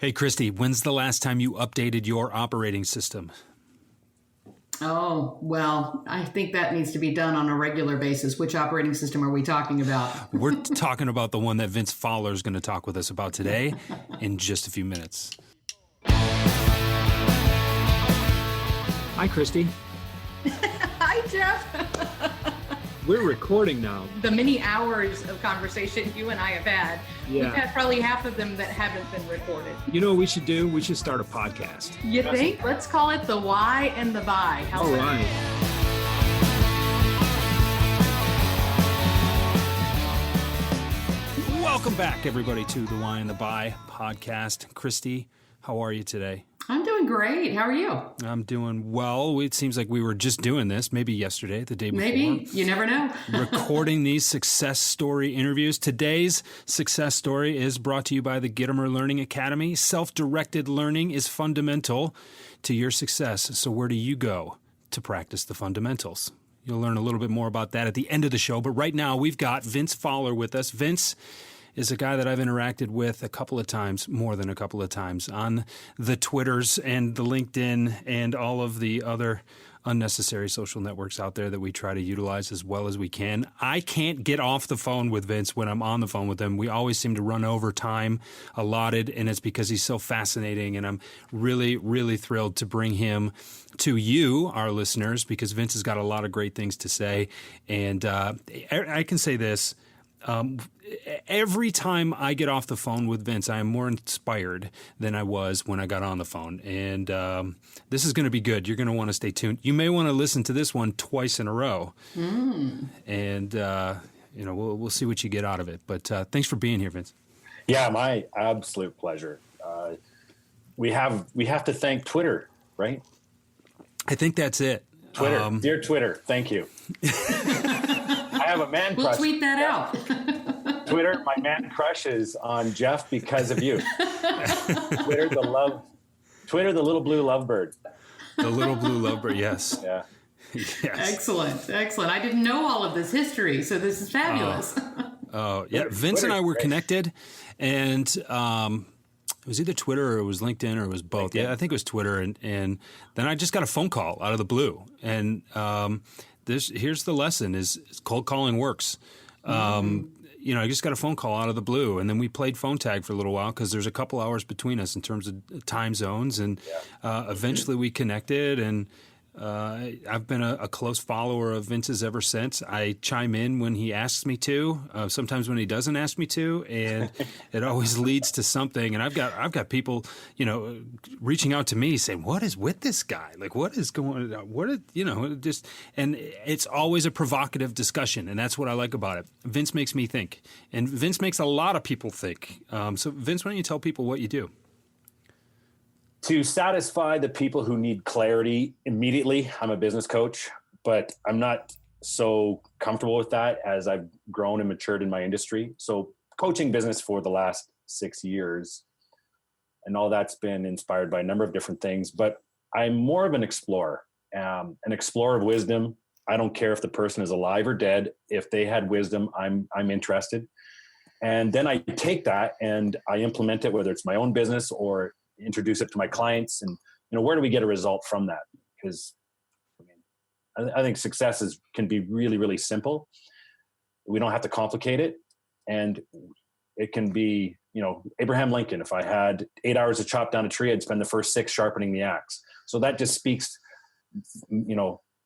Hey, Christy, when's the last time you updated your operating system? Oh, well, I think that needs to be done on a regular basis. Which operating system are we talking about? We're talking about the one that Vince Fowler is going to talk with us about today in just a few minutes. Hi, Christy. Hi, Jeff. We're recording now. The many hours of conversation you and I have had, we've had probably half of them that haven't been recorded. You know what we should do? We should start a podcast. You think? Let's call it the Why and the Buy. How's All that? Right. Welcome back, everybody, to the Why and the Buy podcast. Christy, how are you today? I'm doing great. How are you? I'm doing well. It seems like we were just doing this, maybe yesterday, the day before. Maybe. You never know. Recording these success story interviews. Today's success story is brought to you by the Gittimer Learning Academy. Self-directed learning is fundamental to your success. So where do you go to practice the fundamentals? You'll learn a little bit more about that at the end of the show. But right now, we've got Vince Fowler with us. Vince is a guy that I've interacted with a couple of times, more than a couple of times, on the Twitters and the LinkedIn and all of the other unnecessary social networks out there that we try to utilize as well as we can. I can't get off the phone with Vince when I'm on the phone with him. We always seem to run over time allotted, and it's because he's so fascinating, and I'm really, really thrilled to bring him to you, our listeners, because Vince has got a lot of great things to say. And I can say this. Every time I get off the phone with Vince, I am more inspired than I was when I got on the phone. And this is going to be good. You're going to want to stay tuned. You may want to listen to this one twice in a row. And, we'll see what you get out of it. But thanks for being here, Vince. Yeah, my absolute pleasure. We have to thank Twitter, right? I think that's it. Twitter. Dear Twitter, thank you. I have a man crush. We'll tweet that out. Twitter, my man crush is on Jeff because of you. Twitter, the little blue lovebird. The little blue lovebird, yes. Yeah. Yes. Excellent. I didn't know all of this history, so this is fabulous. Yeah. Vince and I were connected, and it was either Twitter or it was LinkedIn or it was both. LinkedIn. Yeah, I think it was Twitter. And then I just got a phone call out of the blue. And here's the lesson is cold calling works. I just got a phone call out of the blue, and then we played phone tag for a little while because there's a couple hours between us in terms of time zones. And eventually we connected, and I've been a close follower of Vince's ever since. I chime in when he asks me to, sometimes when he doesn't ask me to, and it always leads to something. And I've got people, reaching out to me saying, "What is with this guy? Like, what is going on? And it's always a provocative discussion, and that's what I like about it. Vince makes me think, and Vince makes a lot of people think. So, Vince, why don't you tell people what you do? To satisfy the people who need clarity immediately, I'm a business coach, but I'm not so comfortable with that as I've grown and matured in my industry. So coaching business for the last 6 years, and all that's been inspired by a number of different things, but I'm more of an explorer of wisdom. I don't care if the person is alive or dead. If they had wisdom, I'm interested. And then I take that and I implement it, whether it's my own business or introduce it to my clients, and where do we get a result from that? Because I think success can be really, really simple. We don't have to complicate it, and it can be Abraham Lincoln. If I had 8 hours to chop down a tree, I'd spend the first 6 sharpening the axe. So that just speaks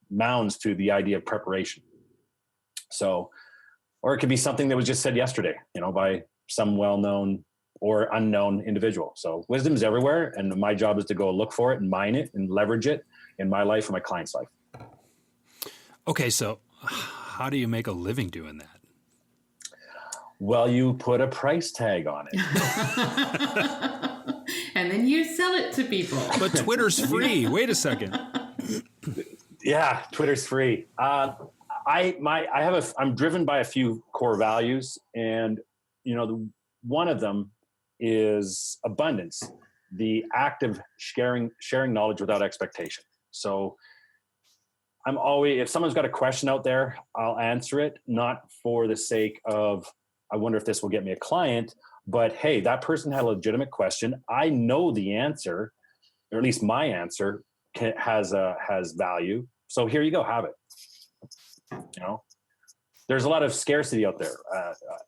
mounds to the idea of preparation. So, or it could be something that was just said yesterday by some well-known or unknown individual. So wisdom is everywhere, and my job is to go look for it and mine it and leverage it in my life and my client's life. Okay, so how do you make a living doing that? Well, you put a price tag on it. And then you sell it to people. But Twitter's free. Wait a second. Yeah, Twitter's free. I'm driven by a few core values, and one of them is abundance, the act of sharing knowledge without expectation. So I'm always, if someone's got a question out there, I'll answer it, not for the sake of, I wonder if this will get me a client. But hey, that person had a legitimate question. I know the answer, or at least my answer has value. So here you go, have it. You know, there's a lot of scarcity out there.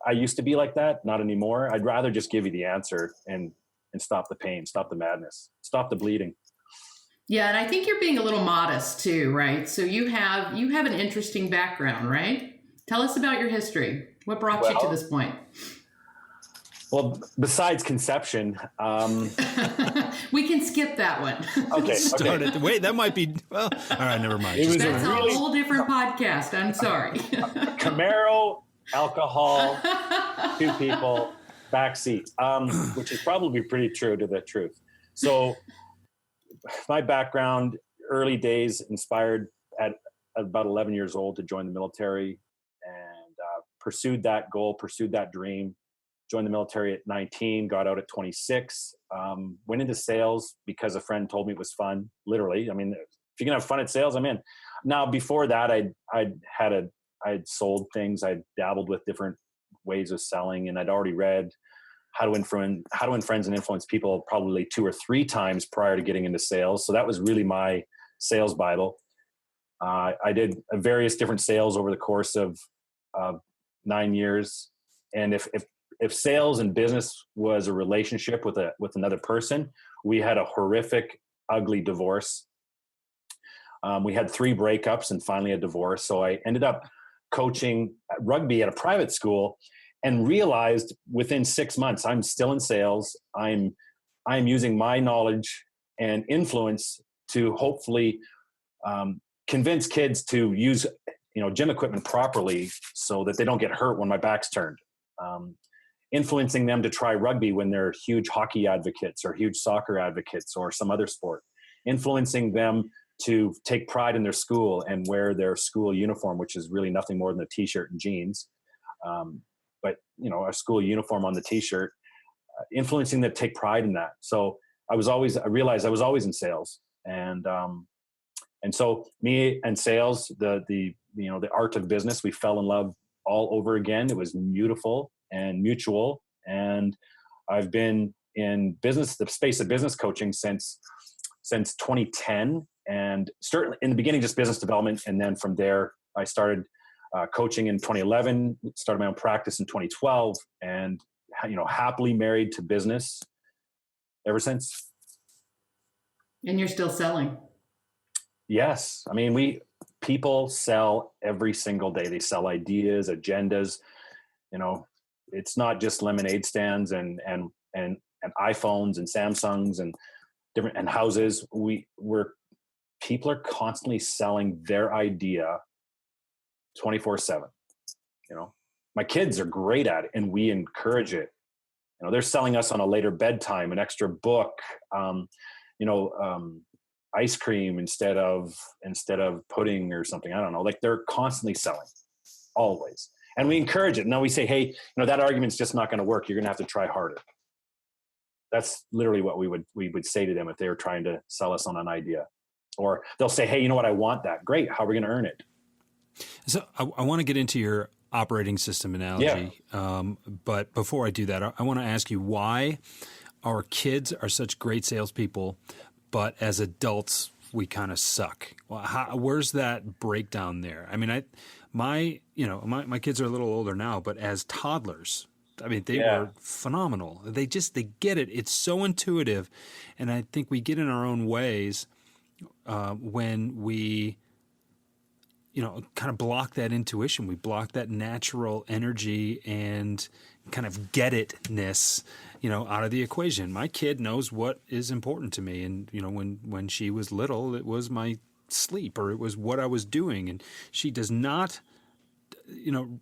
I used to be like that, not anymore. I'd rather just give you the answer and stop the pain, stop the madness, stop the bleeding. Yeah, and I think you're being a little modest too, right? So you have an interesting background, right? Tell us about your history. What brought you to this point? Well, besides conception, we can skip that one. Okay. Wait, that might be, well, all right, never mind. It was That's a whole different podcast. I'm sorry. Camaro, alcohol, 2 people, backseat, which is probably pretty true to the truth. So my background, early days, inspired at about 11 years old to join the military, and pursued that goal, pursued that dream. Joined the military at 19, got out at 26, went into sales because a friend told me it was fun. Literally. I mean, if you can have fun at sales, I'm in. Now, before that, I'd sold things. I'd dabbled with different ways of selling, and I'd already read How to Win Friends and Influence People probably 2 or 3 times prior to getting into sales. So that was really my sales Bible. I did various different sales over the course of 9 years. And if sales and business was a relationship with another person, we had a horrific, ugly divorce. We had 3 breakups and finally a divorce. So I ended up coaching rugby at a private school and realized within 6 months, I'm still in sales. I'm using my knowledge and influence to hopefully convince kids to use gym equipment properly so that they don't get hurt when my back's turned. Influencing them to try rugby when they're huge hockey advocates or huge soccer advocates or some other sport. Influencing them to take pride in their school and wear their school uniform, which is really nothing more than a t-shirt and jeans. But a school uniform on the t-shirt, influencing them to take pride in that. So I realized I was always in sales, and so me and sales, the art of business, we fell in love all over again. It was beautiful and mutual. And I've been in the space of business coaching since 2010, and certainly in the beginning, just business development. And then from there, I started coaching in 2011, started my own practice in 2012, and, happily married to business ever since. And you're still selling. Yes. I mean, people sell every single day. They sell ideas, agendas, it's not just lemonade stands and iPhones and Samsungs and different and houses. People are constantly selling their idea 24/7. My kids are great at it, and we encourage it. They're selling us on a later bedtime, an extra book, ice cream instead of pudding or something. I don't know. Like, they're constantly selling, always. And we encourage it. Now we say, hey, that argument's just not going to work. You're going to have to try harder. That's literally what we would say to them if they were trying to sell us on an idea. Or they'll say, hey, you know what? I want that. Great. How are we going to earn it? So I want to get into your operating system analogy. Yeah. But before I do that, I want to ask you why our kids are such great salespeople, but as adults, we kind of suck. Well, where's that breakdown there? I mean, my kids are a little older now, but as toddlers, I mean, they were phenomenal. They get it. It's so intuitive. And I think we get in our own ways when we, kind of block that intuition. We block that natural energy and kind of get itness, out of the equation. My kid knows what is important to me. And, when she was little, it was my sleep or it was what I was doing. And she does not,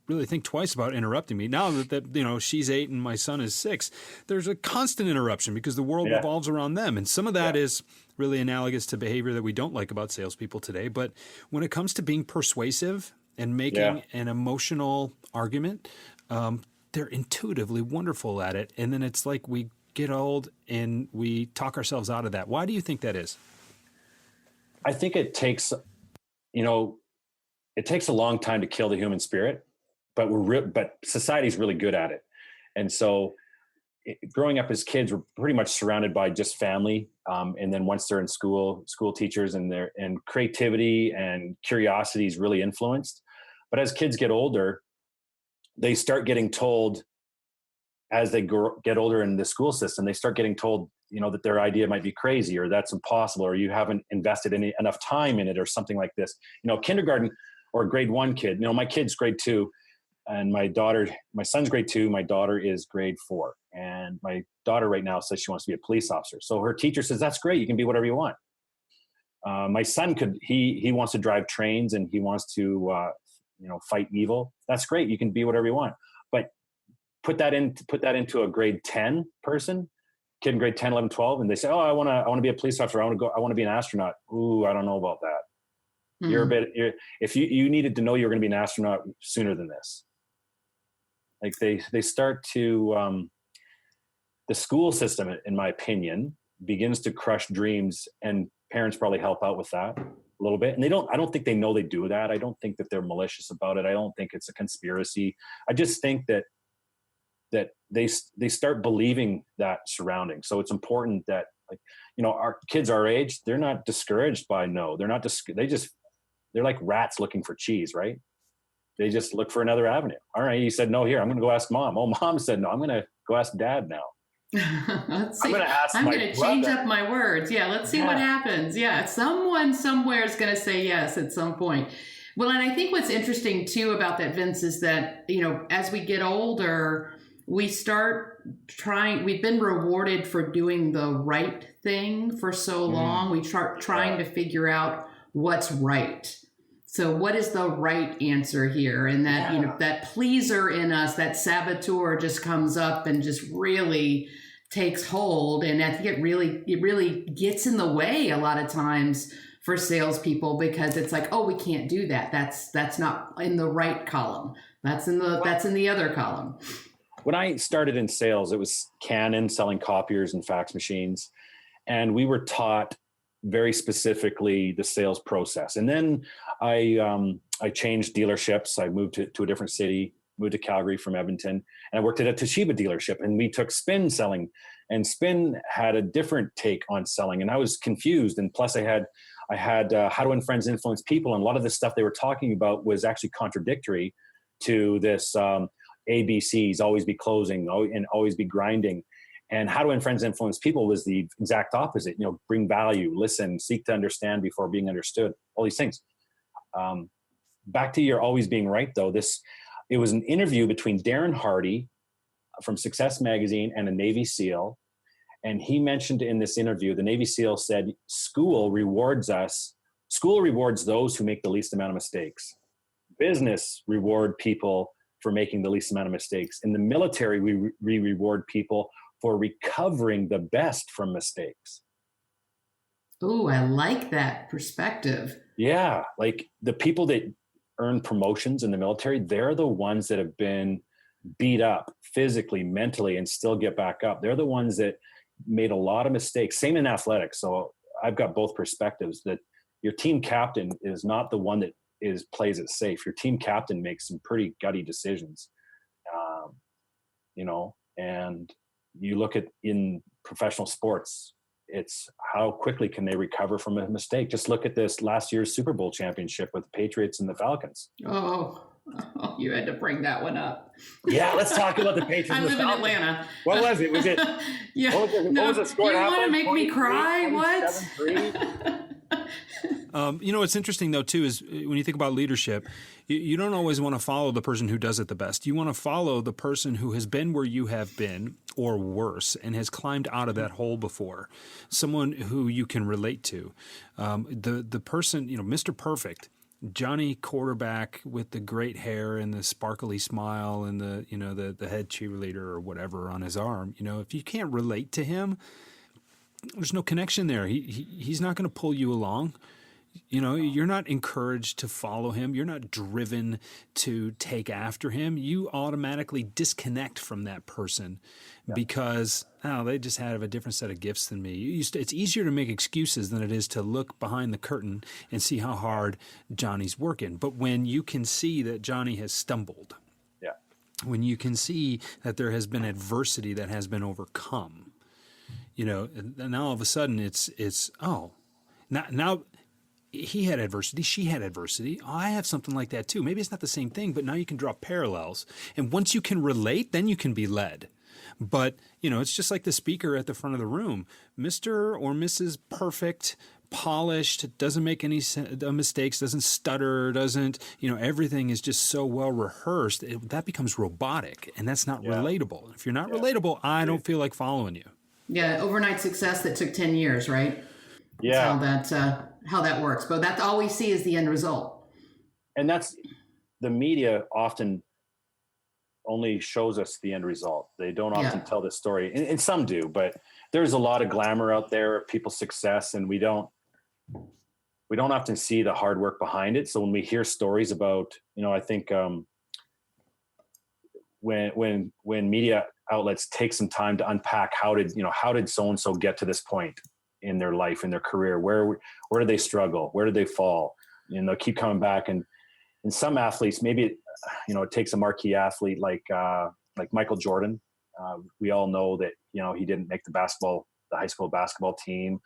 really think twice about interrupting me. Now that she's 8 and my son is 6, there's a constant interruption because the world revolves around them. And some of that is really analogous to behavior that we don't like about salespeople today. But when it comes to being persuasive and making an emotional argument, they're intuitively wonderful at it. And then it's like we get old and we talk ourselves out of that. Why do you think that is? I think it takes, it takes a long time to kill the human spirit, but but society's really good at it. And so growing up as kids, we're pretty much surrounded by just family. And then once they're in school teachers and creativity and curiosity is really influenced. But as kids get older, they start getting told, as they get older in the school system, they start getting told, that their idea might be crazy, or that's impossible, or you haven't invested enough time in it, or something like this. Kindergarten or grade 1 kid, my kid's grade 2, and my son's grade 2, my daughter is grade 4. And my daughter right now says she wants to be a police officer. So her teacher says, that's great. You can be whatever you want. My son he wants to drive trains, and he wants to, fight evil. That's great. You can be whatever you want. But put that into a grade 10 kid in grade 10, 11, 12, and they say, oh, I want to be a police officer. I want to be an astronaut. Ooh, I don't know about that. Mm-hmm. If you needed to know you were going to be an astronaut sooner than this. Like they start to, the school system, in my opinion, begins to crush dreams, and parents probably help out with that a little bit. And I don't think they know they do that. I don't think that they're malicious about it. I don't think it's a conspiracy. I just think that they start believing that surrounding. So it's important that, our kids our age, they're not discouraged by no. They're not they're like rats looking for cheese, right? They just look for another avenue. All right, he said no here. I'm going to go ask mom. Oh, mom said no. I'm going to go ask dad now. Let's see. I'm going to change up my words. Yeah, let's see what happens. Yeah, someone somewhere is going to say yes at some point. Well, and I think what's interesting too about that, Vince, is that, as we get older, we start we've been rewarded for doing the right thing for so long. We start trying to figure out what's right. So what is the right answer here? And that, that pleaser in us, that saboteur just comes up and just really takes hold. And I think it really gets in the way a lot of times for salespeople, because it's like, oh, we can't do that. That's not in the right column. That's in the other column. When I started in sales, it was Canon selling copiers and fax machines. And we were taught very specifically the sales process. And then I changed dealerships. I moved to a different city, moved to Calgary from Edmonton, and I worked at a Toshiba dealership, and we took Spin selling, and Spin had a different take on selling. And I was confused. And plus I had How to Win Friends, Influence People. And a lot of the stuff they were talking about was actually contradictory to this ABCs, always be closing and always be grinding. And How to Win Friends, Influence People was the exact opposite. Bring value, listen, seek to understand before being understood, all these things. Back to your always being right, though. It was an interview between Darren Hardy from Success Magazine and a Navy SEAL. And he mentioned in this interview, the Navy SEAL said, school rewards those who make the least amount of mistakes. Business reward people for making the least amount of mistakes. In the military, we reward people for recovering the best from mistakes. Oh, I like that perspective. Yeah. Like the people that earn promotions in the military, they're the ones that have been beat up physically, mentally, and still get back up. They're the ones that made a lot of mistakes. Same in athletics. So I've got both perspectives, that your team captain is not the one that plays it safe. Your team captain makes some pretty gutty decisions, and you look at in professional sports, it's how quickly can they recover from a mistake. Just look at this last year's Super Bowl championship with the Patriots and the Falcons. Oh, you had to bring that one up. Yeah, let's talk about the Patriots. I live in Atlanta. What was it? Was it? Yeah. What was the score? You want to make me cry? What? What's interesting though too is when you think about leadership, you don't always want to follow the person who does it the best. You want to follow the person who has been where you have been, or worse, and has climbed out of that hole before. Someone who you can relate to. The person, Mr. Perfect, Johnny quarterback with the great hair and the sparkly smile and the head cheerleader or whatever on his arm. If you can't relate to him, there's no connection there. He's not going to pull you along. You're not encouraged to follow him. You're not driven to take after him. You automatically disconnect from that person because, they just have a different set of gifts than me. It's easier to make excuses than it is to look behind the curtain and see how hard Johnny's working. But when you can see that Johnny has stumbled, when you can see that there has been adversity that has been overcome, and now all of a sudden it's now he had adversity, she had adversity. Oh, I have something like that too. Maybe it's not the same thing, but now you can draw parallels. And once you can relate, then you can be led. But, it's just like the speaker at the front of the room. Mr. or Mrs. Perfect, polished, doesn't make any mistakes, doesn't stutter, doesn't, everything is just so well rehearsed. That becomes robotic, and that's not relatable. If you're not relatable, I don't feel like following you. Yeah, overnight success that took 10 years, right? Yeah. That's how that works. But that's all we see is the end result. And that's the media often only shows us the end result. They don't often tell the story, and some do, but there's a lot of glamour out there of people's success, and we don't often see the hard work behind it. So when we hear stories about, I think when media outlets take some time to unpack how did so-and-so get to this point in their life, in their career, where did they struggle, where did they fall, they'll keep coming back. And some athletes, maybe it takes a marquee athlete like Michael Jordan. We all know that he didn't make the high school basketball team,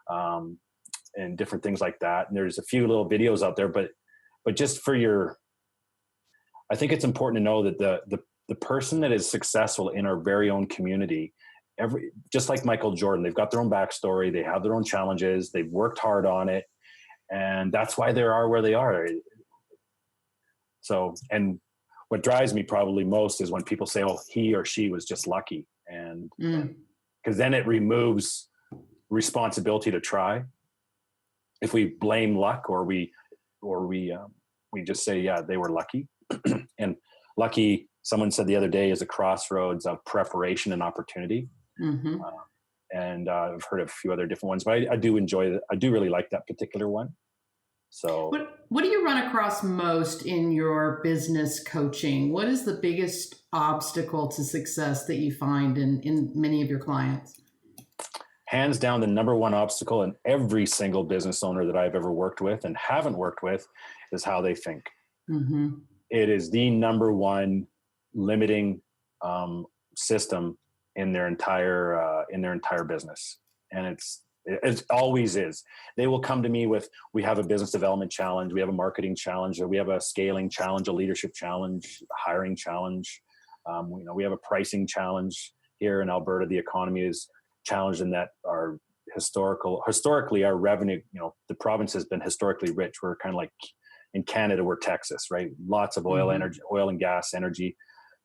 and different things like that. And there's a few little videos out there, but just I think it's important to know that the person that is successful in our very own community, just like Michael Jordan, they've got their own backstory, they have their own challenges, they've worked hard on it, and that's why they are where they are. So, and what drives me probably most is when people say, "Oh, he or she was just lucky," and because then it removes responsibility to try. If we blame luck, or we just say, "Yeah, they were lucky," and lucky, someone said the other day, is a crossroads of preparation and opportunity. Mm-hmm. And I've heard of a few other different ones, but I do enjoy that. I do really like that particular one. So what do you run across most in your business coaching? What is the biggest obstacle to success that you find in many of your clients? Hands down, the number one obstacle in every single business owner that I've ever worked with and haven't worked with is how they think. Mm-hmm. It is the number one limiting system in their entire business, and it always is. They will come to me with, we have a business development challenge, we have a marketing challenge, or we have a scaling challenge, a leadership challenge, a hiring challenge. We have a pricing challenge here in Alberta. The economy is challenged in that our historically our revenue, the province has been historically rich. We're kind of like in Canada, we're Texas, right? Lots of oil, energy, oil and gas, energy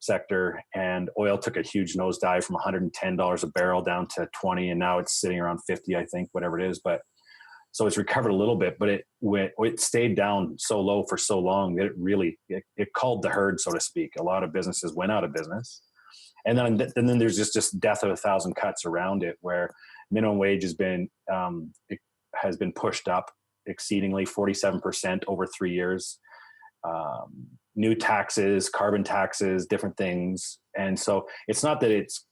sector, and oil took a huge nosedive from $110 a barrel down to 20, and now it's sitting around 50, I think, whatever it is. But so it's recovered a little bit, but it stayed down so low for so long that it called the herd, so to speak. A lot of businesses went out of business, and then there's just death of a thousand cuts around it, where minimum wage has been pushed up exceedingly 47% over 3 years. New taxes, carbon taxes, different things. And so it's not that it's,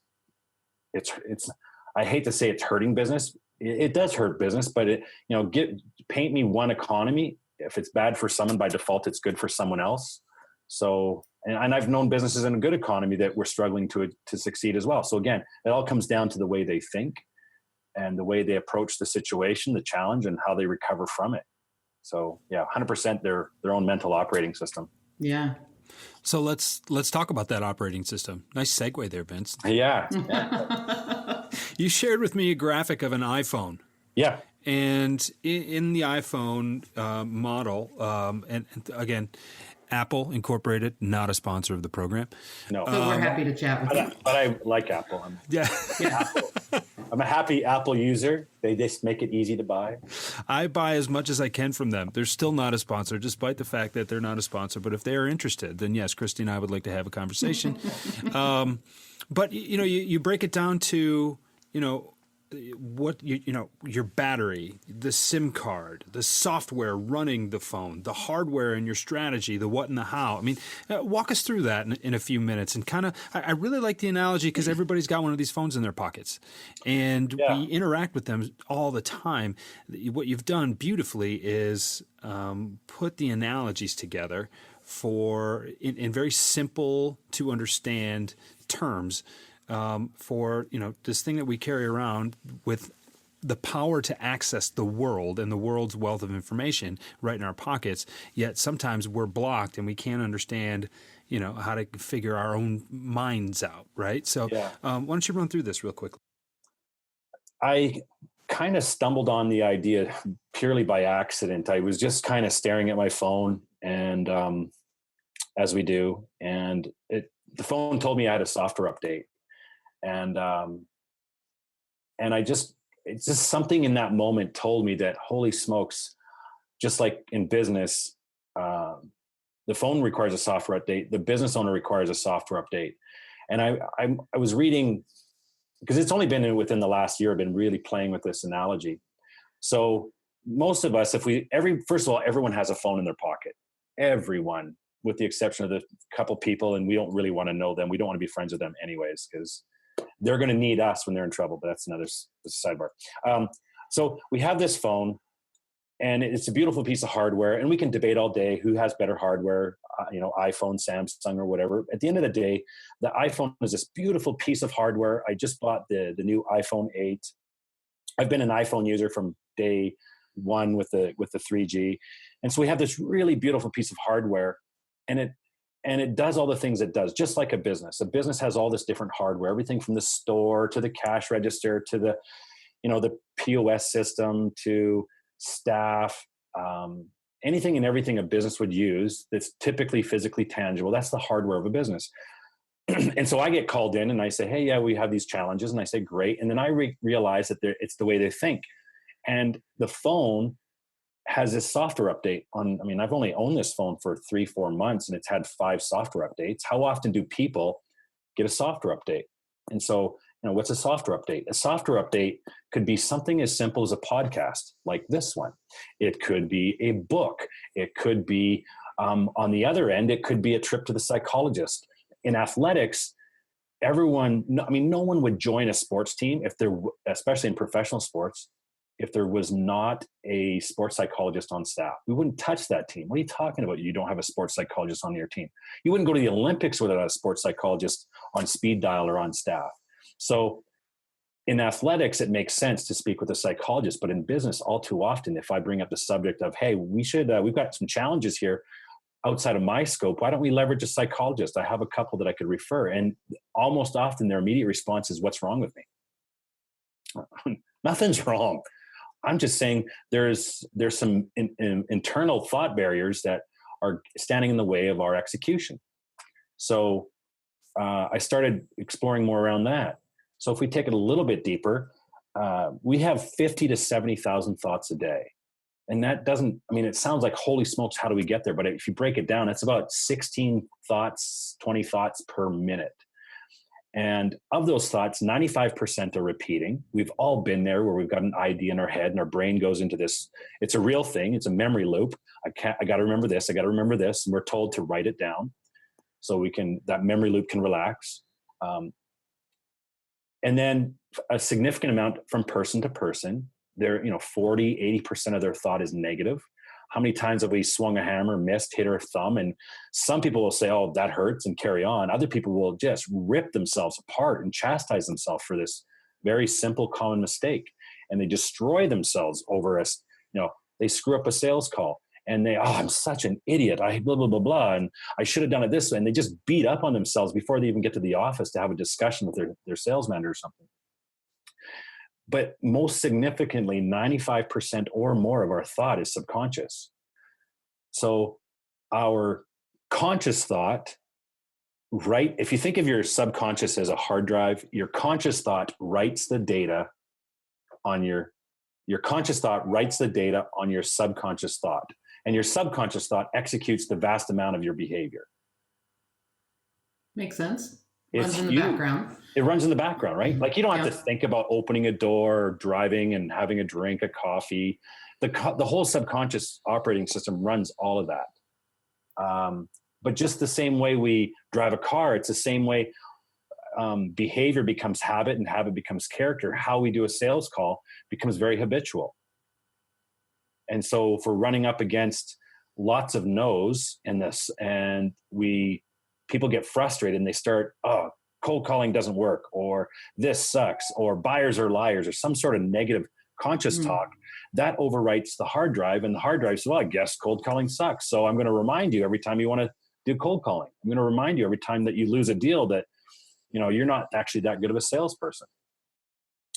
I hate to say it's hurting business. It does hurt business, but paint me one economy. If it's bad for someone, by default, it's good for someone else. So, and I've known businesses in a good economy that were struggling to succeed as well. So again, it all comes down to the way they think and the way they approach the situation, the challenge, and how they recover from it. So yeah, 100% their own mental operating system. Yeah. So let's talk about that operating system. Nice segue there, Vince. Yeah. You shared with me a graphic of an iPhone. Yeah. And in the iPhone model, and again, Apple Incorporated, not a sponsor of the program. No. But we're happy to chat with you. But I like Apple. I'm a happy Apple user. They just make it easy to buy. I buy as much as I can from them. They're still not a sponsor, despite the fact that they're not a sponsor. But if they are interested, then yes, Christy and I would like to have a conversation. But you break it down to what your battery, the SIM card, the software running the phone, the hardware and your strategy, the what and the how. I mean, walk us through that in a few minutes. And kind of, I really like the analogy because everybody's got one of these phones in their pockets, and we interact with them all the time. What you've done beautifully is put the analogies together in very simple to understand terms, for, this thing that we carry around with the power to access the world and the world's wealth of information right in our pockets. Yet sometimes we're blocked and we can't understand, how to figure our own minds out. Right. So why don't you run through this real quickly? I kind of stumbled on the idea purely by accident. I was just kind of staring at my phone, and as we do, and the phone told me I had a software update, and it's just something in that moment told me that, holy smokes, just like in business, the phone requires a software update. The business owner requires a software update. And I was reading, because it's only been within the last year, I've been really playing with this analogy. So most of us, first of all, everyone has a phone in their pocket. Everyone, with the exception of the couple people, and we don't really want to know them. We don't want to be friends with them anyways, because they're going to need us when they're in trouble, but that's another sidebar. So we have this phone, and it's a beautiful piece of hardware, and we can debate all day who has better hardware, iPhone, Samsung, or whatever. At the end of the day, the iPhone is this beautiful piece of hardware. I just bought the new iPhone 8. I've been an iPhone user from day one with the 3G. And so we have this really beautiful piece of hardware, and it does all the things it does, just like a business. A business has all this different hardware, everything from the store to the cash register to the POS system to staff, anything and everything a business would use that's typically physically tangible. That's the hardware of a business. And so I get called in and I say, hey, yeah, we have these challenges. And I say, great. And then I realize that it's the way they think. And the phone has this software update I've only owned this phone for 3-4 months, and it's had 5 software updates. How often do people get a software update? And so, what's a software update? A software update could be something as simple as a podcast like this one. It could be a book. It could be, on the other end, it could be a trip to the psychologist. In athletics, no one would join a sports team especially in professional sports, if there was not a sports psychologist on staff. We wouldn't touch that team. What are you talking about? You don't have a sports psychologist on your team. You wouldn't go to the Olympics without a sports psychologist on speed dial or on staff. So in athletics, it makes sense to speak with a psychologist, but in business, all too often, if I bring up the subject of, hey, we've got some challenges here outside of my scope, why don't we leverage a psychologist? I have a couple that I could refer. And almost often their immediate response is, what's wrong with me? Nothing's wrong. I'm just saying there's some internal thought barriers that are standing in the way of our execution. So I started exploring more around that. So if we take it a little bit deeper, we have 50 to 70,000 thoughts a day. And that doesn't, it sounds like, holy smokes, how do we get there? But if you break it down, it's about 16 thoughts, 20 thoughts per minute. And of those thoughts, 95% are repeating. We've all been there where we've got an idea in our head and our brain goes into this. It's a real thing. It's a memory loop. I got to remember this. I got to remember this. And we're told to write it down so that memory loop can relax. And then a significant amount from person to person, 40, 80% of their thought is negative. How many times have we swung a hammer, missed, hit our thumb? And some people will say, oh, that hurts, and carry on. Other people will just rip themselves apart and chastise themselves for this very simple, common mistake. And they destroy themselves over they screw up a sales call and I'm such an idiot. I blah, blah, blah, blah. And I should have done it this way. And they just beat up on themselves before they even get to the office to have a discussion with their sales manager or something. But most significantly, 95% or more of our thought is subconscious. So our conscious thought, right? If you think of your subconscious as a hard drive, your conscious thought writes the data on your conscious thought writes the data on your subconscious thought. And your subconscious thought executes the vast amount of your behavior. Makes sense. Runs in the background. It runs in the background, right? Like you don't have to think about opening a door, or driving and having a drink, a coffee. The whole subconscious operating system runs all of that. But just the same way we drive a car, it's the same way behavior becomes habit and habit becomes character. How we do a sales call becomes very habitual. And so if we're running up against lots of no's in this, and people get frustrated and they start, oh, cold calling doesn't work, or this sucks, or buyers are liars, or some sort of negative conscious talk that overwrites the hard drive. And the hard drive says, well, I guess cold calling sucks. So I'm going to remind you every time you want to do cold calling. I'm going to remind you every time that you lose a deal that, you're not actually that good of a salesperson.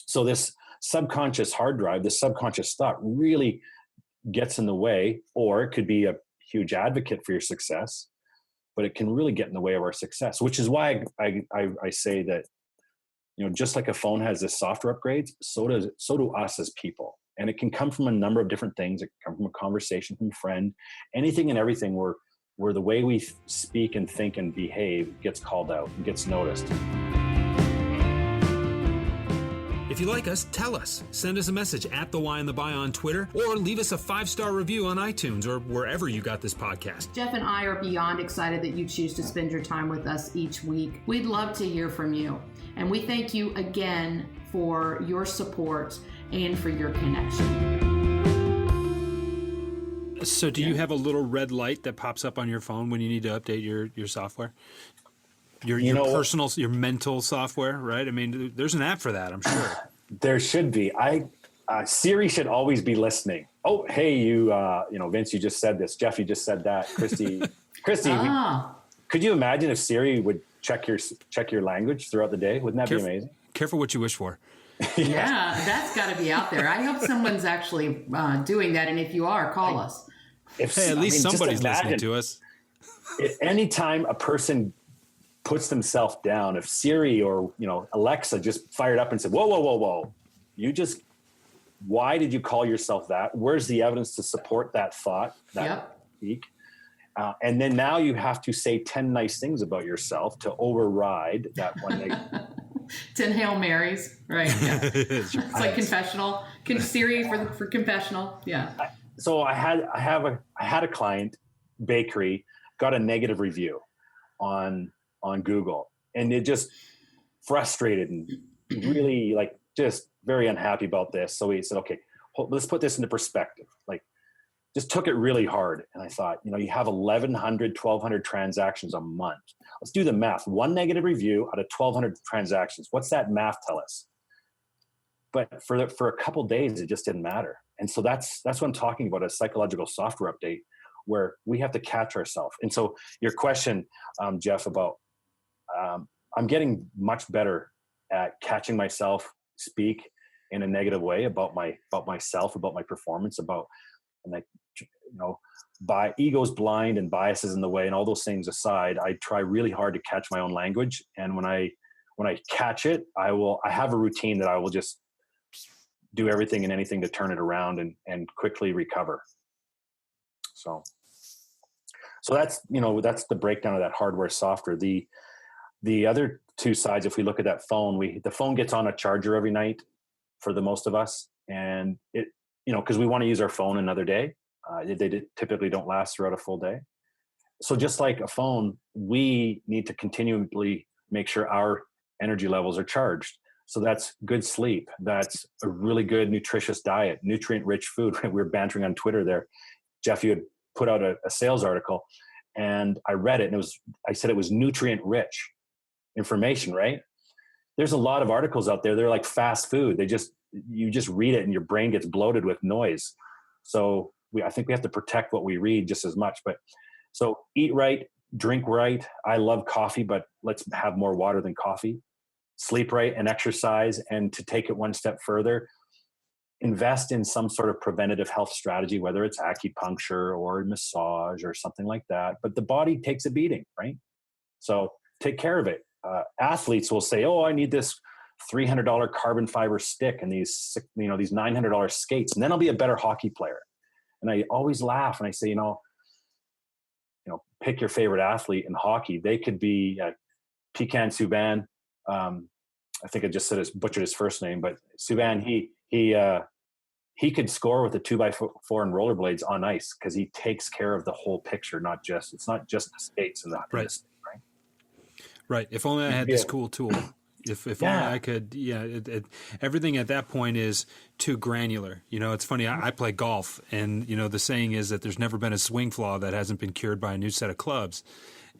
So this subconscious hard drive, this subconscious thought really gets in the way, or it could be a huge advocate for your success, but it can really get in the way of our success, which is why I say that, just like a phone has this software upgrades, so do us as people. And it can come from a number of different things. It can come from a conversation from a friend, anything and everything where the way we speak and think and behave gets called out and gets noticed. If you like us, tell us. Send us a message at The Why and the Buy on Twitter, or leave us a 5-star review on iTunes or wherever you got this podcast. Jeff and I are beyond excited that you choose to spend your time with us each week. We'd love to hear from you. And we thank you again for your support and for your connection. So do you have a little red light that pops up on your phone when you need to update your software? Your personal, your mental software, right? I mean, there's an app for that, I'm sure. There should be. Siri should always be listening. Oh, hey, Vince, you just said this. Jeff, you just said that. Christy, could you imagine if Siri would check your language throughout the day? Wouldn't that be amazing? Careful what you wish for. Yeah, that's got to be out there. I hope someone's actually doing that. And if you are, call us. At least somebody's listening to us. Anytime a person puts themselves down, if Siri or Alexa just fired up and said, whoa, why did you call yourself that? Where's the evidence to support that thought, that speak? And then now you have to say 10 nice things about yourself to override that one negative. 10 Hail Marys, right? Yeah. It's like confessional. Siri for confessional. Yeah. So I had a client, bakery, got a negative review on Google, and it just frustrated and really just very unhappy about this. So he said, okay, let's put this into perspective. Just took it really hard. And I thought, you have 1,100, 1,200 transactions a month. Let's do the math. One negative review out of 1,200 transactions. What's that math tell us? But for a couple of days, it just didn't matter. And so that's what I'm talking about, a psychological software update where we have to catch ourselves. And so your question, Jeff, about I'm getting much better at catching myself speak in a negative way about myself, about my performance, by ego's blind and biases in the way and all those things aside, I try really hard to catch my own language. And when I catch it, I have a routine that I will just do everything and anything to turn it around and quickly recover. So that's the breakdown of that hardware software. The other two sides, if we look at that phone, the phone gets on a charger every night for the most of us. And it, because we want to use our phone another day. They typically don't last throughout a full day. So just like a phone, we need to continually make sure our energy levels are charged. So that's good sleep. That's a really good, nutritious diet, nutrient-rich food. We were bantering on Twitter there. Jeff, you had put out a sales article, and I read it, and I said it was nutrient-rich information, right? There's a lot of articles out there. They're like fast food. You just read it, and your brain gets bloated with noise. So I think we have to protect what we read just as much. But so eat right, drink right. I love coffee, but let's have more water than coffee. Sleep right and exercise. And to take it one step further, invest in some sort of preventative health strategy, whether it's acupuncture or massage or something like that. But the body takes a beating, right? So take care of it. Athletes will say, oh, I need this $300 carbon fiber stick and these $900 skates, and then I'll be a better hockey player. And I always laugh and I say, pick your favorite athlete in hockey. They could be Pekan Subban. I think I just butchered his first name, but Subban, he could score with a 2x4 and rollerblades on ice because he takes care of the whole picture. It's not just the skates and the right. Right. If only I had this cool tool. If only I could, everything at that point is too granular. It's funny. I play golf, and the saying is that there's never been a swing flaw that hasn't been cured by a new set of clubs.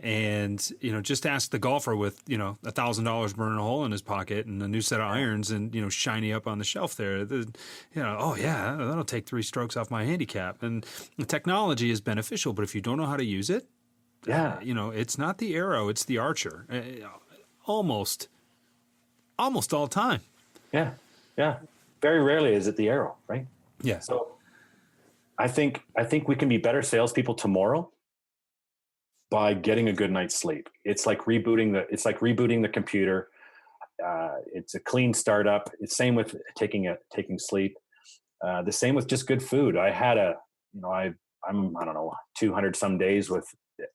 And just ask the golfer with $1,000 burning a hole in his pocket and a new set of irons and shiny up on the shelf there. Oh yeah, that'll take 3 strokes off my handicap. And the technology is beneficial, but if you don't know how to use it, it's not the arrow, it's the archer. Almost all the time. Yeah. Very rarely is it the arrow, right? Yeah. So I think we can be better salespeople tomorrow by getting a good night's sleep. It's like rebooting the computer. It's a clean startup. It's same with taking sleep. The same with just good food. I had I'm 200 some days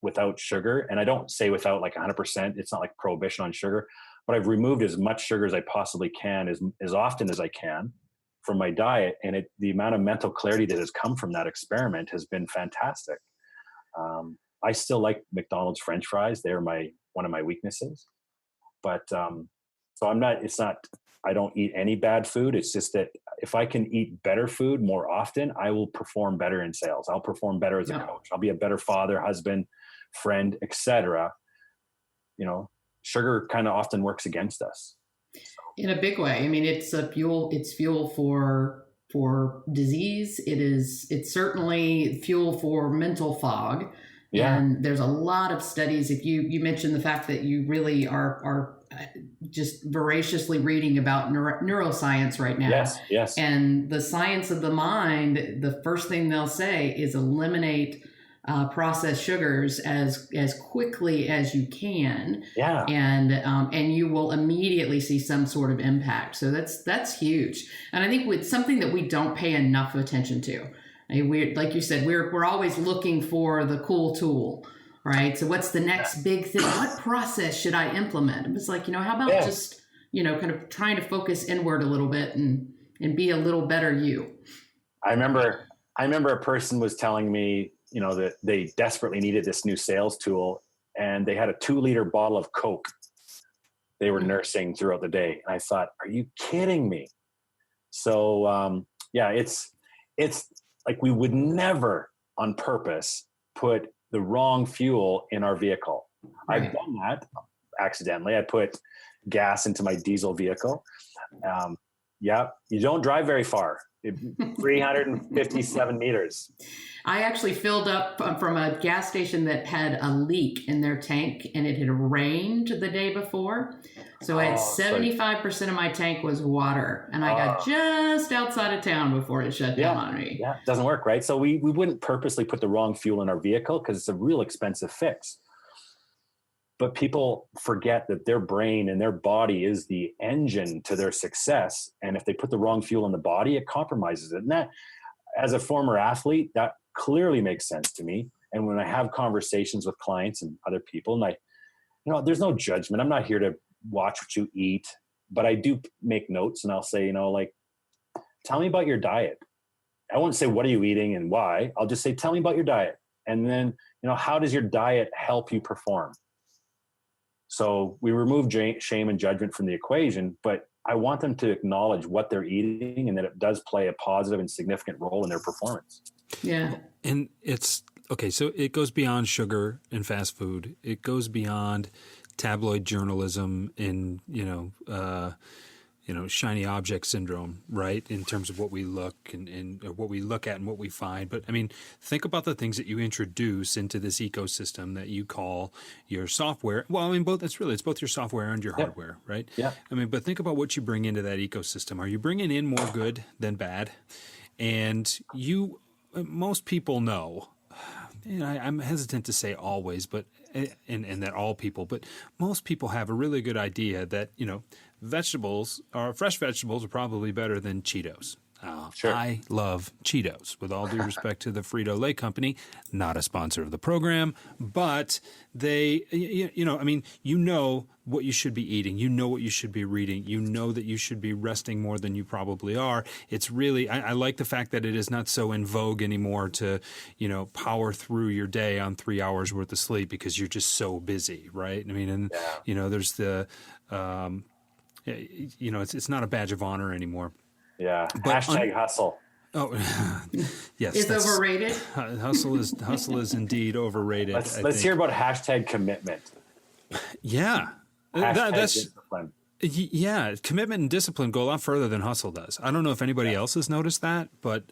without sugar, and I don't say without like 100%. It's not like prohibition on sugar, but I've removed as much sugar as I possibly can, as often as I can from my diet. And the amount of mental clarity that has come from that experiment has been fantastic. I still like McDonald's French fries. They're one of my weaknesses, but so I don't eat any bad food. It's just that if I can eat better food more often, I will perform better in sales. I'll perform better as a coach. I'll be a better father, husband, friend, etc. Sugar kind of often works against us. In a big way. I mean, it's fuel for disease. It's certainly fuel for mental fog. Yeah. And there's a lot of studies. If you mentioned the fact that you really are just voraciously reading about neuroscience right now. Yes. And the science of the mind, the first thing they'll say is eliminate processed sugars as quickly as you can. Yeah. And you will immediately see some sort of impact. So that's huge. And I think with something that we don't pay enough attention to. Like you said, we're always looking for the cool tool, right? So what's the next big thing? What process should I implement? It's like, how about just, kind of trying to focus inward a little bit and be a little better you. I remember a person was telling me, that they desperately needed this new sales tool, and they had a 2-liter bottle of Coke they were nursing throughout the day. And I thought, are you kidding me? So, it's like we would never on purpose put the wrong fuel in our vehicle. Right. I've done that accidentally. I put gas into my diesel vehicle. You don't drive very far. 357 meters. I actually filled up from a gas station that had a leak in their tank, and it had rained the day before. So I had 75% of my tank was water, and I got just outside of town before it shut down on me. Yeah, it doesn't work, right? So we wouldn't purposely put the wrong fuel in our vehicle because it's a real expensive fix. But people forget that their brain and their body is the engine to their success. And if they put the wrong fuel in the body, it compromises it. And that, as a former athlete, that clearly makes sense to me. And when I have conversations with clients and other people, and there's no judgment. I'm not here to watch what you eat, but I do make notes, and I'll say, tell me about your diet. I won't say, what are you eating and why? I'll just say, tell me about your diet. And then, how does your diet help you perform? So we remove shame and judgment from the equation, but I want them to acknowledge what they're eating and that it does play a positive and significant role in their performance. Yeah. And it's okay. So it goes beyond sugar and fast food. It goes beyond tabloid journalism and, shiny object syndrome, right? In terms of what we look and what we look at and what we find. But I mean, think about the things that you introduce into this ecosystem that you call your software. Well, I mean, it's both your software and your hardware, right? Yeah. I mean, but think about what you bring into that ecosystem. Are you bringing in more good than bad? And most people know, and I'm hesitant to say always, but and that all people, but most people have a really good idea that, fresh vegetables are probably better than Cheetos. Sure. I love Cheetos, with all due respect to the Frito-Lay company, not a sponsor of the program, but they, what you should be eating, what you should be reading, that you should be resting more than you probably are. It's really, I like the fact that it is not so in vogue anymore to, power through your day on 3 hours worth of sleep because you're just so busy, right? I mean, and, there's the, it's not a badge of honor anymore. Yeah. But hustle. Oh, yes. It's overrated. Hustle is indeed overrated. Let's hear about #commitment. Yeah. That's discipline. Yeah. Commitment and discipline go a lot further than hustle does. I don't know if anybody else has noticed that, but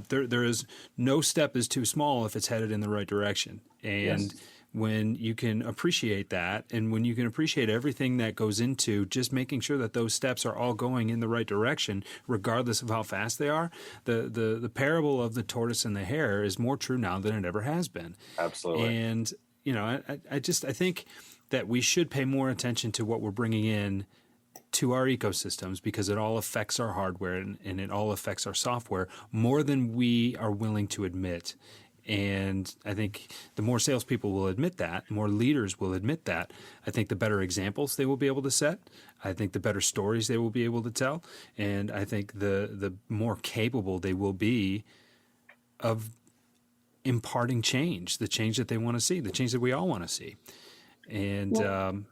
there is no step is too small if it's headed in the right direction. And when you can appreciate that, and when you can appreciate everything that goes into just making sure that those steps are all going in the right direction, regardless of how fast they are, the parable of the tortoise and the hare is more true now than it ever has been. Absolutely. And, I think that we should pay more attention to what we're bringing in to our ecosystems, because it all affects our hardware and it all affects our software more than we are willing to admit. And I think the more salespeople will admit that, more leaders will admit that, I think the better examples they will be able to set. I think the better stories they will be able to tell. And I think the more capable they will be of imparting change, the change that they want to see, the change that we all want to see. And and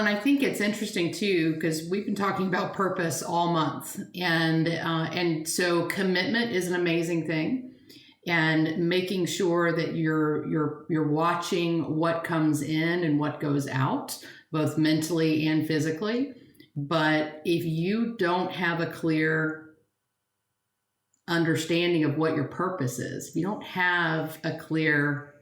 I think it's interesting too, because we've been talking about purpose all month, and so commitment is an amazing thing. And making sure that you're watching what comes in and what goes out, both mentally and physically. But if you don't have a clear understanding of what your purpose is, if you don't have a clear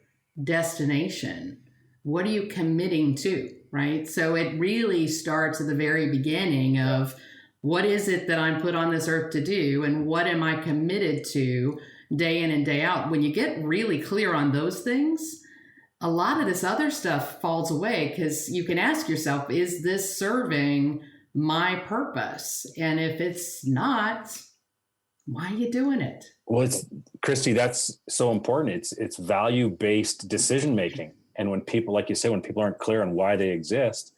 destination, what are you committing to, right? So it really starts at the very beginning of what is it that I'm put on this earth to do, and what am I committed to day in and day out. When you get really clear on those things, a lot of this other stuff falls away, because you can ask yourself, is this serving my purpose? And if it's not, why are you doing it? Well, Christie, that's so important. It's value-based decision-making. And when people, like you say, when people aren't clear on why they exist,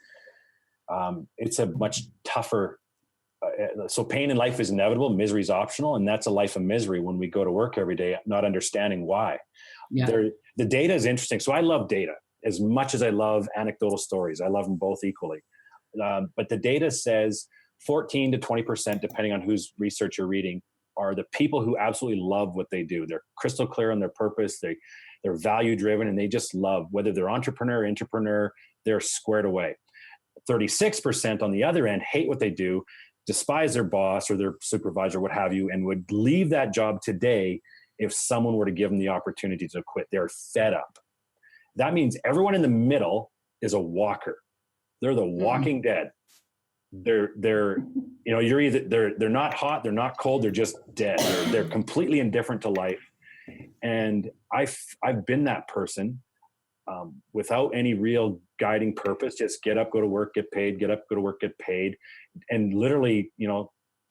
it's a much tougher. So pain in life is inevitable, misery is optional, and that's a life of misery when we go to work every day not understanding why. The data is interesting. So I love data as much as I love anecdotal stories. I love them both equally. But the data says 14 to 20%, depending on whose research you're reading, are the people who absolutely love what they do. They're crystal clear on their purpose. They're value driven, and they just love, whether they're intrapreneur, they're squared away. 36% on the other end hate what they do, despise their boss or their supervisor, what have you, and would leave that job today if someone were to give them the opportunity to quit. They're fed up. That means everyone in the middle is a walker. They're the walking dead. They're you're either they're not hot, they're not cold, they're just dead. They're completely indifferent to life. And I've been that person without any real guiding purpose. Just get up, go to work, get paid, get up, go to work, get paid. And literally,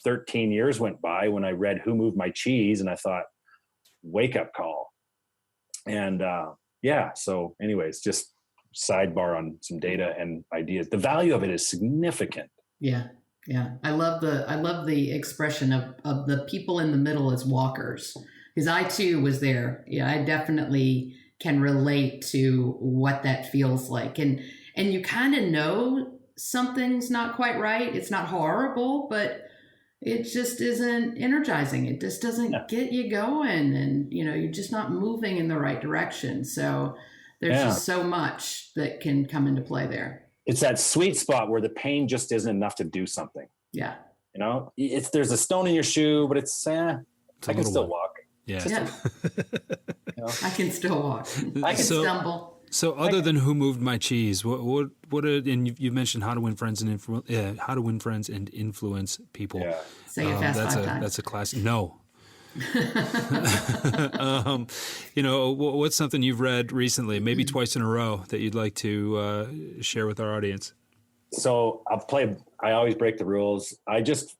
13 years went by when I read Who Moved My Cheese, and I thought, wake up call. And so anyways, just sidebar on some data and ideas. The value of it is significant. Yeah. I love the expression of the people in the middle as walkers, because I too was there. Yeah, I definitely can relate to what that feels like. And you kind of know something's not quite right. It's not horrible, but it just isn't energizing. It just doesn't get you going, and you're just not moving in the right direction. So there's just so much that can come into play there. It's that sweet spot where the pain just isn't enough to do something. Yeah. There's a stone in your shoe, but I can still walk. Yeah. I can still walk. I can stumble. So other than Who Moved My Cheese, what and you mentioned how to win friends and influence people. Yeah. Say it fast 5 times. That's a classic. No. What's something you've read recently, maybe twice in a row, that you'd like to share with our audience? So I always break the rules. I just,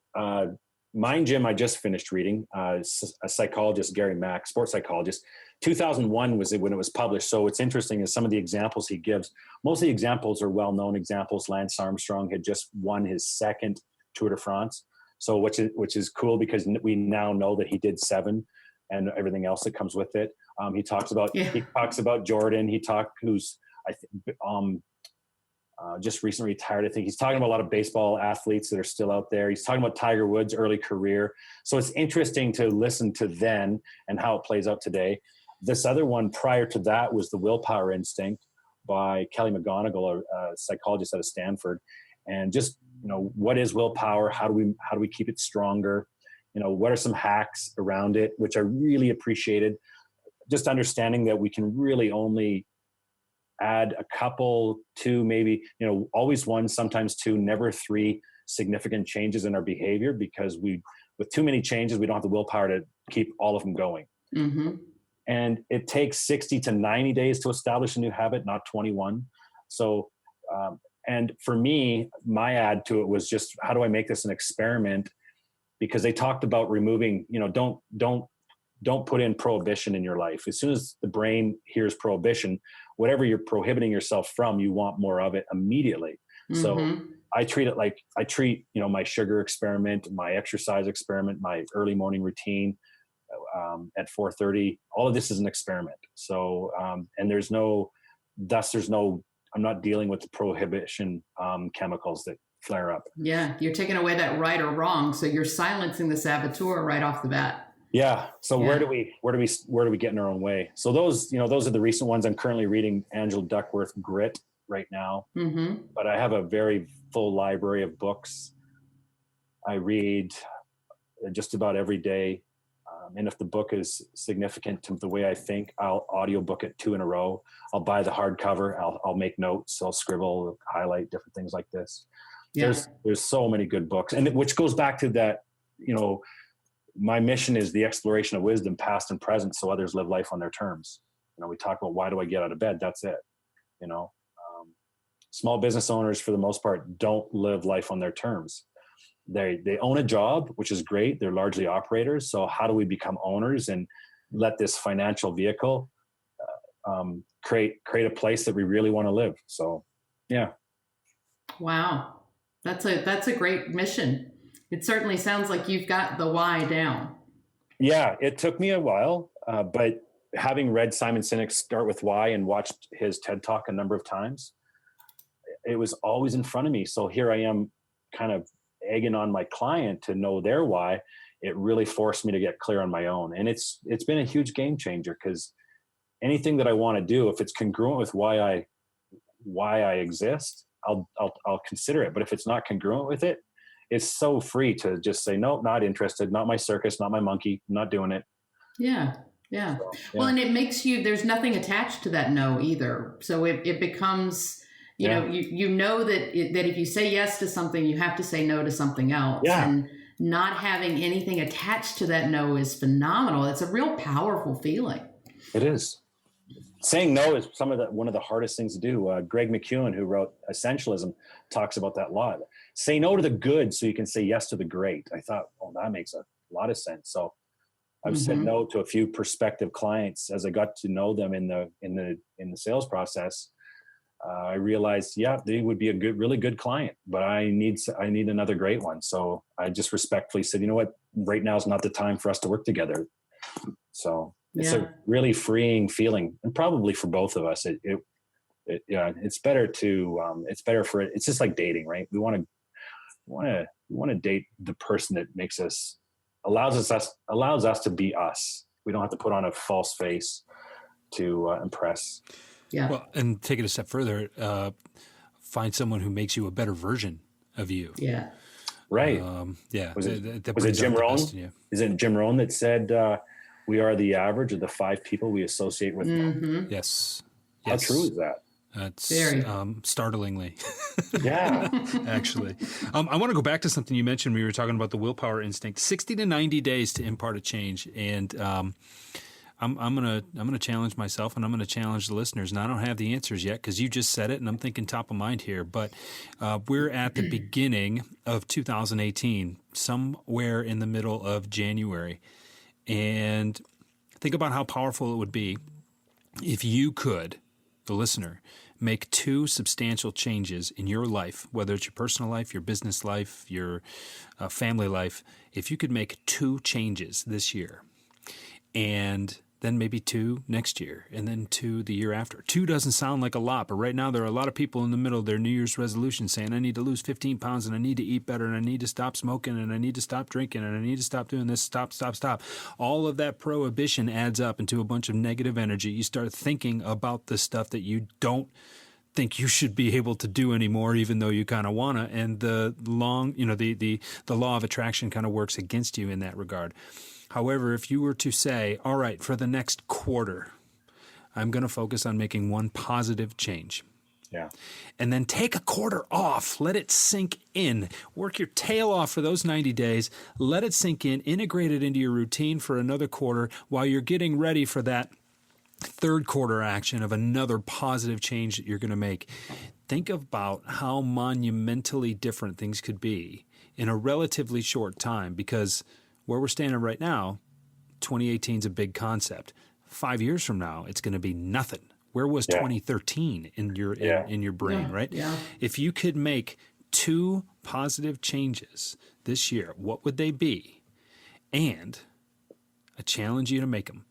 Mind Gym, I just finished reading, a psychologist, Gary Mack, sports psychologist. 2001 was when it was published. So what's interesting is some of the examples he gives. Most of the examples are well-known examples. Lance Armstrong had just won his second Tour de France. So which is cool, because we now know that he did 7 and everything else that comes with it. He talks about Jordan. just recently retired. I think he's talking about a lot of baseball athletes that are still out there. He's talking about Tiger Woods' early career. So it's interesting to listen to then and how it plays out today. This other one prior to that was The Willpower Instinct by Kelly McGonigal, a psychologist out of Stanford. And just, what is willpower? How do we keep it stronger? What are some hacks around it, which I really appreciated. Just understanding that we can really only add a couple, two, maybe, always one, sometimes two, never three significant changes in our behavior, because with too many changes, we don't have the willpower to keep all of them going. Mm-hmm. And it takes 60 to 90 days to establish a new habit, not 21. So, and for me, my add to it was just, how do I make this an experiment? Because they talked about removing, don't put in prohibition in your life. As soon as the brain hears prohibition, whatever you're prohibiting yourself from, you want more of it immediately. Mm-hmm. So I treat it like I treat, my sugar experiment, my exercise experiment, my early morning routine at 4:30. All of this is an experiment. So, and I'm not dealing with the prohibition chemicals that flare up. Yeah. You're taking away that right or wrong. So you're silencing the saboteur right off the bat. Yeah. So where do we get in our own way? So those are the recent ones. I'm currently reading Angela Duckworth Grit right now, but I have a very full library of books. I read just about every day. And if the book is significant to the way I think, I'll audiobook it 2 in a row. I'll buy the hardcover. I'll make notes. I'll scribble, highlight different things like this. Yeah. There's so many good books, and which goes back to that, my mission is the exploration of wisdom, past and present, so others live life on their terms. We talk about, why do I get out of bed? That's it. Small business owners, for the most part, don't live life on their terms. They own a job, which is great. They're largely operators. So how do we become owners and let this financial vehicle create a place that we really want to live? So, yeah. Wow, that's a great mission. It certainly sounds like you've got the why down. Yeah, it took me a while, but having read Simon Sinek's Start With Why and watched his TED Talk a number of times, it was always in front of me. So here I am, kind of egging on my client to know their why. It really forced me to get clear on my own. And it's been a huge game changer, because anything that I want to do, if it's congruent with why I exist, I'll consider it. But if it's not congruent with it, it's so free to just say, no, not interested, not my circus, not my monkey, I'm not doing it. Yeah. Yeah. So, yeah. Well, and it makes there's nothing attached to that no either. So it becomes, you know that if you say yes to something, you have to say no to something else. Yeah. And not having anything attached to that no is phenomenal. It's a real powerful feeling. It is. Saying no is one of the hardest things to do. Greg McKeown, who wrote Essentialism, talks about that a lot. Say no to the good so you can say yes to the great. I thought, that makes a lot of sense. So I've said no to a few prospective clients as I got to know them in the sales process. I realized, they would be a really good client, but I need another great one. So I just respectfully said, you know what, right now is not the time for us to work together. So it's a really freeing feeling, and probably for both of us, it's better to, it's just like dating, right? We want to date the person that allows us to be us. We don't have to put on a false face to impress. Yeah. Well, and take it a step further, find someone who makes you a better version of you. Yeah. Right. Was it Jim Rohn? Is it Jim Rohn that said, we are the average of the 5 people we associate with? Mm-hmm. Yes. How true is that? That's very startlingly. Yeah. Actually. I want to go back to something you mentioned when we were talking about the willpower instinct. 60 to 90 days to impart a change. And I'm gonna challenge myself, and I'm gonna challenge the listeners. And I don't have the answers yet, because you just said it, and I'm thinking top of mind here. But we're at the beginning of 2018, somewhere in the middle of January. And think about how powerful it would be if you could, the listener, make 2 substantial changes in your life, whether it's your personal life, your business life, your family life. If you could make 2 changes this year and then maybe 2 next year, and then 2 the year after. 2 doesn't sound like a lot, but right now there are a lot of people in the middle of their New Year's resolution saying, I need to lose 15 pounds, and I need to eat better, and I need to stop smoking, and I need to stop drinking, and I need to stop doing this, stop. All of that prohibition adds up into a bunch of negative energy. You start thinking about the stuff that you don't think you should be able to do anymore, even though you kind of want to, and the law of attraction kind of works against you in that regard. However, if you were to say, all right, for the next quarter, I'm going to focus on making one positive change. Yeah. And then take a quarter off, let it sink in, work your tail off for those 90 days, let it sink in, integrate it into your routine for another quarter while you're getting ready for that third quarter action of another positive change that you're going to make. Think about how monumentally different things could be in a relatively short time, because where we're standing right now, 2018 is a big concept. 5 years from now, it's going to be nothing. Where was 2013 in your in your brain, right? Yeah. If you could make 2 positive changes this year, what would they be? And I challenge you to make them.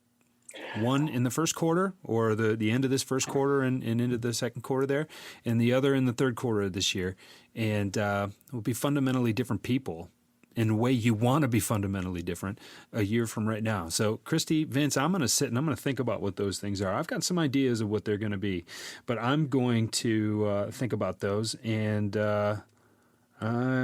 One in the first quarter, or the end of this first quarter and into the second quarter there, and the other in the third quarter of this year. And we'll be fundamentally different people in a way you want to be fundamentally different a year from right now. So, Christie, Vince, I'm going to sit and I'm going to think about what those things are. I've got some ideas of what they're going to be, but I'm going to think about those, and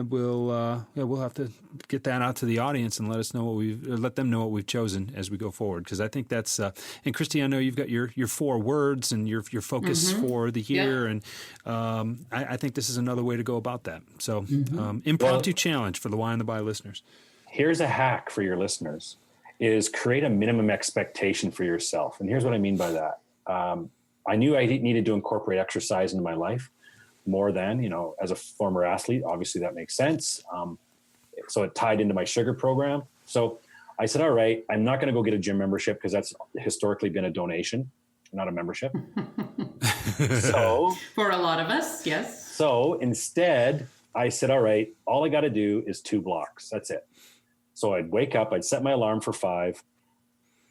we'll have to get that out to the audience and let them know what we've chosen as we go forward. Because I think that's and Christie, I know you've got your 4 words and your focus for the year, and I think this is another way to go about that. So impromptu challenge for the Why and the Buy listeners. Here's a hack for your listeners: is create a minimum expectation for yourself. And here's what I mean by that. I knew I needed to incorporate exercise into my life more than, as a former athlete. Obviously that makes sense. So it tied into my sugar program. So I said, all right, I'm not going to go get a gym membership, because that's historically been a donation, not a membership. So for a lot of us, yes. So instead I said, all right, all I got to do is 2 blocks. That's it. So I'd wake up, I'd set my alarm for 5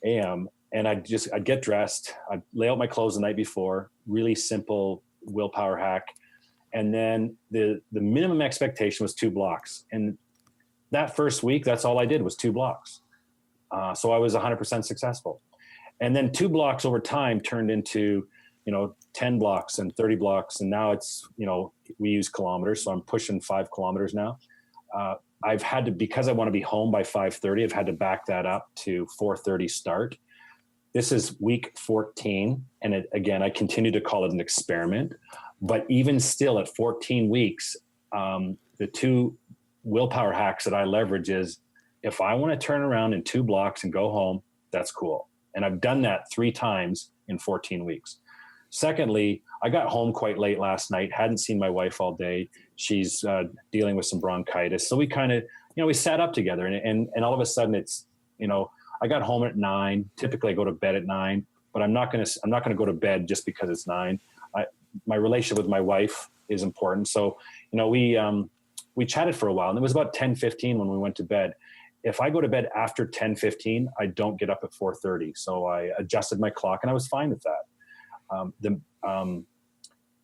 a.m. and I'd get dressed. I'd lay out my clothes the night before, really simple willpower hack. And then the minimum expectation was 2 blocks. And that first week, that's all I did was 2 blocks. So I was 100% successful. And then 2 blocks over time turned into, 10 blocks and 30 blocks. And now it's, we use kilometers. So I'm pushing 5 kilometers now. I've had to, because I want to be home by 5:30, I've had to back that up to 4:30 start. This is week 14. And again, I continue to call it an experiment. But even still, at 14 weeks, the 2 willpower hacks that I leverage is, if I want to turn around in 2 blocks and go home, that's cool. And I've done that 3 times in 14 weeks. Secondly, I got home quite late last night, hadn't seen my wife all day. She's dealing with some bronchitis. So we kind of, we sat up together, and all of a sudden it's, I got home at 9. Typically I go to bed at 9, but I'm not going to go to bed just because it's 9. My relationship with my wife is important. So, we chatted for a while, and it was about 10:15 when we went to bed. If I go to bed after 10:15, I don't get up at 4:30. So I adjusted my clock, and I was fine with that.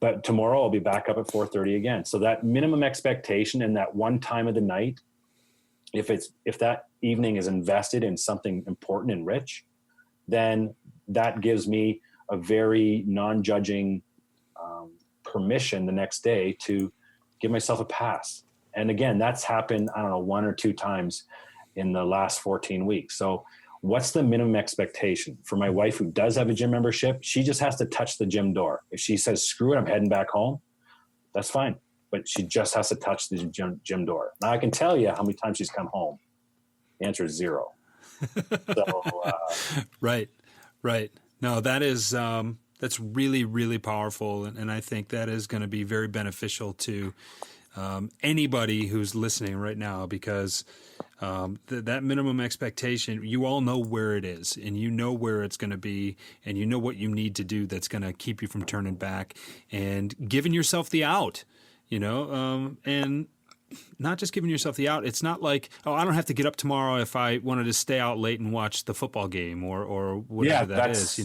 But tomorrow I'll be back up at 4:30 again. So that minimum expectation, and that one time of the night, if that evening is invested in something important and rich, then that gives me a very non-judging permission the next day to give myself a pass. And again, that's happened, 1 or 2 times in the last 14 weeks. So what's the minimum expectation for my wife, who does have a gym membership? She just has to touch the gym door. If she says, screw it, I'm heading back home, that's fine. But she just has to touch the gym door. Now I can tell you how many times she's come home. The answer is 0. So, Right. No, that is, that's really, really powerful. And I think that is going to be very beneficial to anybody who's listening right now, because that minimum expectation, you all know where it is, and you know where it's going to be, and you know what you need to do that's going to keep you from turning back and giving yourself the out, and not just giving yourself the out. It's not like, oh, I don't have to get up tomorrow if I wanted to stay out late and watch the football game or whatever that is.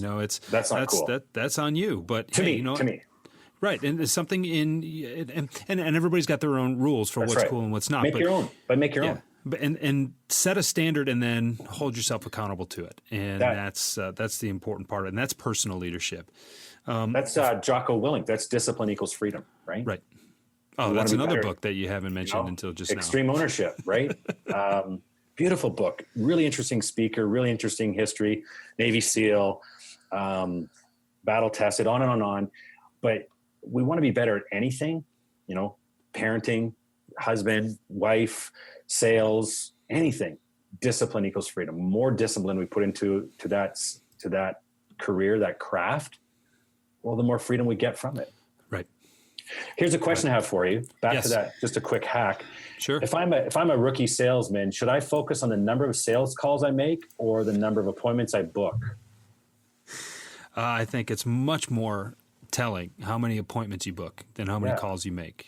That's cool. That's on you. But to me. Right, and there's something and everybody's got their own rules for what's cool and what's not. Make your own. But and set a standard and then hold yourself accountable to it, and that's the important part, and that's personal leadership. That's Jocko Willink. That's discipline equals freedom, right? Right. Oh, that's another book that you haven't mentioned until just Extreme now. Ownership, right? Beautiful book. Really interesting speaker. Really interesting history. Navy SEAL, battle tested, on and on and on. But we want to be better at anything, parenting, husband, wife, sales, anything. Discipline equals freedom. More discipline we put into that career, that craft, well, the more freedom we get from it. Right. Here's a question I have for you. Back to that, just a quick hack. Sure. If I'm a rookie salesman, should I focus on the number of sales calls I make or the number of appointments I book? I think it's much more telling how many appointments you book than how many calls you make.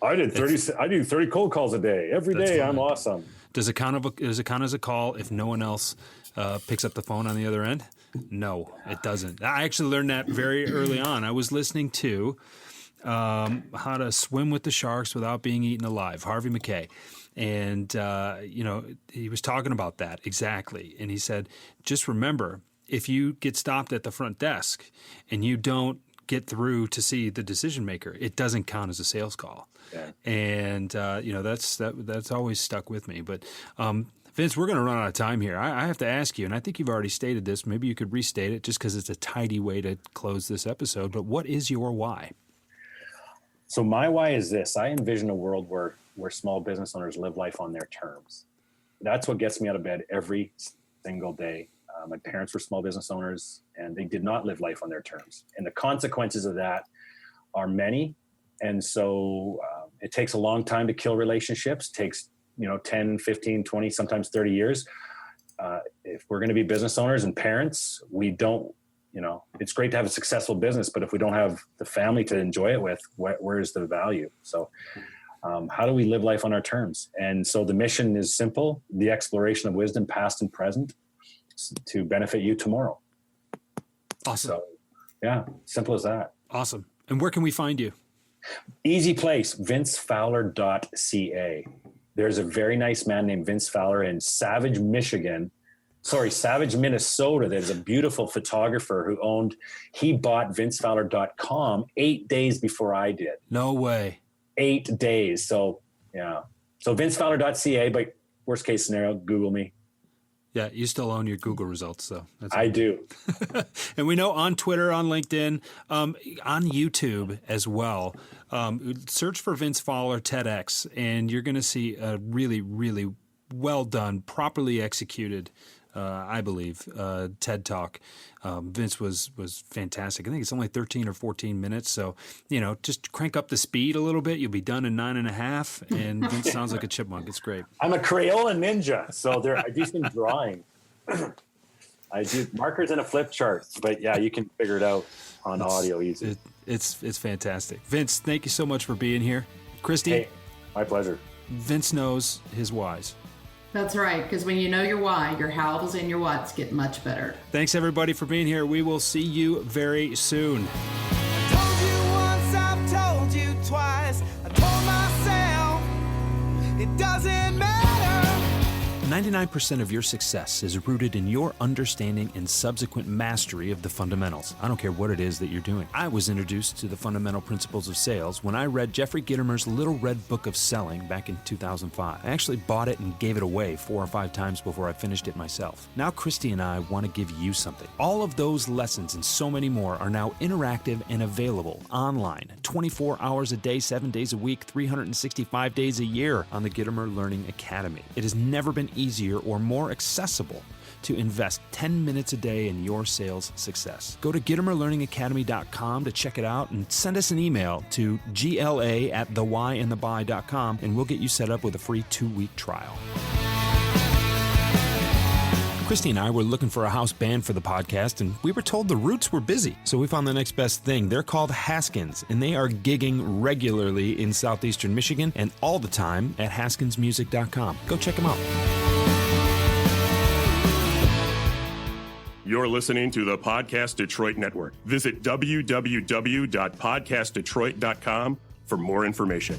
I do 30 cold calls a day. Every day I'm awesome. Does it count as a call if no one else picks up the phone on the other end? No, it doesn't. I actually learned that very early on. I was listening to How to Swim with the Sharks Without Being Eaten Alive, Harvey McKay. And, he was talking about that exactly. And he said, just remember, if you get stopped at the front desk and you don't get through to see the decision maker, it doesn't count as a sales call. Yeah. And, that's always stuck with me. But, Vince, we're going to run out of time here. I have to ask you, and I think you've already stated this. Maybe you could restate it just because it's a tidy way to close this episode. But what is your why? So my why is this. I envision a world where small business owners live life on their terms. That's what gets me out of bed every single day. My parents were small business owners, and they did not live life on their terms. And the consequences of that are many. And so it takes a long time to kill relationships. It takes 10, 15, 20, sometimes 30 years. If we're going to be business owners and parents, we don't, it's great to have a successful business, but if we don't have the family to enjoy it with, where's the value? So how do we live life on our terms? And so the mission is simple: the exploration of wisdom, past and present, to benefit you tomorrow. Awesome. So, yeah, simple as that. Awesome. And where can we find you? Easy place, vincefowler.ca. There's a very nice man named Vince Fowler in Savage, Minnesota. That is a beautiful photographer he bought vincefowler.com 8 days before I did. No way. 8 days. So, yeah. So vincefowler.ca, but worst case scenario, Google me. Yeah, you still own your Google results, so I do. And we know on Twitter, on LinkedIn, on YouTube as well. Search for Vince Fowler TEDx, and you're going to see a really, really well done, properly executed, I believe, TED Talk. Vince was fantastic. I think it's only 13 or 14 minutes, so just crank up the speed a little bit. You'll be done in 9.5, and Vince sounds like a chipmunk. It's great. I'm a Crayola ninja, so I do some drawing. I do markers and a flip chart, but yeah, you can figure it out on audio easy. It's fantastic. Vince, thank you so much for being here. Christy? Hey, my pleasure. Vince knows his whys. That's right, because when you know your why, your hows and your whats get much better. Thanks, everybody, for being here. We will see you very soon. I told you once, I've told you twice. I told myself it doesn't matter. 99% of your success is rooted in your understanding and subsequent mastery of the fundamentals. I don't care what it is that you're doing. I was introduced to the fundamental principles of sales when I read Jeffrey Gitomer's Little Red Book of Selling back in 2005. I actually bought it and gave it away 4 or 5 times before I finished it myself. Now Christy and I want to give you something. All of those lessons and so many more are now interactive and available online, 24 hours a day, 7 days a week, 365 days a year on the Gitomer Learning Academy. It has never been easier or more accessible to invest 10 minutes a day in your sales success. Go to GitomerLearningAcademy.com to check it out and send us an email to gla@thewhyandthebuy.com and we'll get you set up with a free 2-week trial. Christie and I were looking for a house band for the podcast, and we were told the Roots were busy. So we found the next best thing. They're called Haskins, and they are gigging regularly in southeastern Michigan and all the time at haskinsmusic.com. Go check them out. You're listening to the Podcast Detroit Network. Visit www.podcastdetroit.com for more information.